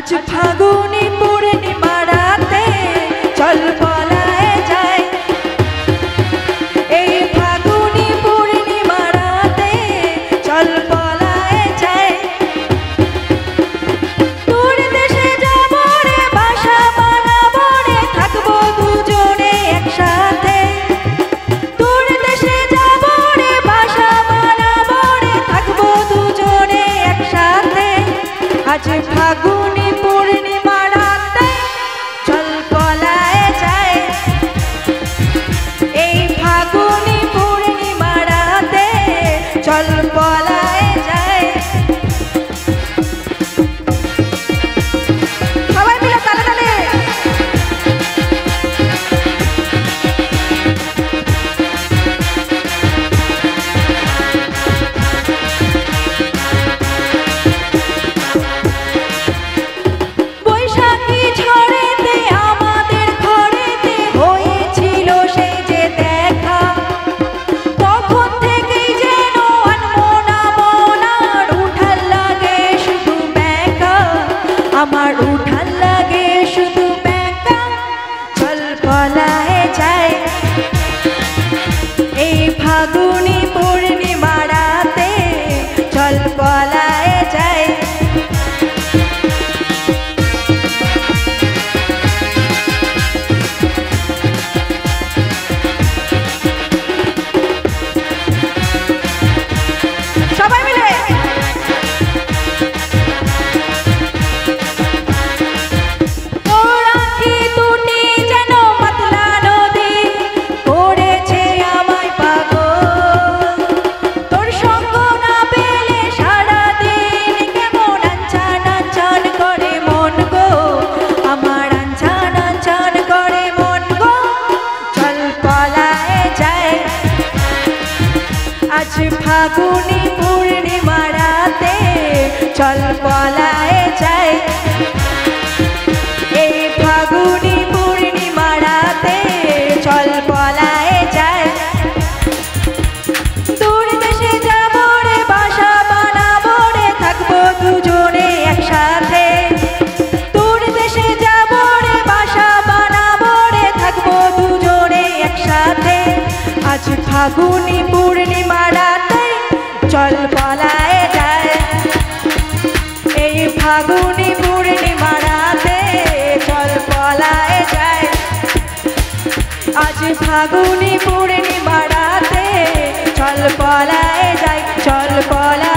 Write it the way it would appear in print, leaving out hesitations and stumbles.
आज फागुनी पूर्णिमा राते चल पलाए जाए এই ফাগুনি পূর্ণিমা রাতে চল পলায়ে যায় তোর দেশে যাব রে বাসা বানাবো রে থাকবো দুজনে একসাথে তোর দেশে যাব রে বাসা বানাবো রে থাকবো দুজনে একসাথে আজ ফাগুনি পূর্ণিমা রাতে চল পলায়ে যায় এই ফাগুনি পূর্ণিমা রাতে চল পলায়ে যায় সবাই মিলে তালে তালে বৈশাখী ঝড়েতে আমাদের ঘরেতে হয়েছিল সেই যে দেখা তখন থেকেই যেন আনমনা মনার উঠাল লাগে শুধু ব্যাকা আমার উঠাল লাগে শুধু ব্যাকা চল পলায়ে যায় এই ফাগুনি পূর্ণিমা রাতে চল পলায়ে যায় সবাই মিলে ওরা কি দুটি যেন পাতলা নদী করেছে আমায় পাগল তোর সঙ্গ না পেলে সারাদিন কেমন আনচান আনচান করে মন গো আমার আনচান আনচান করে মন গো চল পলায়ে যায় আজ ফাগুনি পূর্ণিমা রাতে চল পলায়ে যায় এই ফাগুনি পূর্ণিমা রাতে চল পলায়ে যায় দূর দেশে যাব রে বাসা বানাবো রে থাকবো দুজনে একসাথে দূর দেশে যাব রে বাসা বানাবো রে থাকবো দুজনে একসাথে আজ ফাগুনি পূর্ণিমা রাতে চল পলায়ে যায় এই ফাগুনি পূর্ণিমা রাতে চল পলায়ে যায় আজ ফাগুনি পূর্ণিমা রাতে চল পলায়ে যায় চল পলায়ে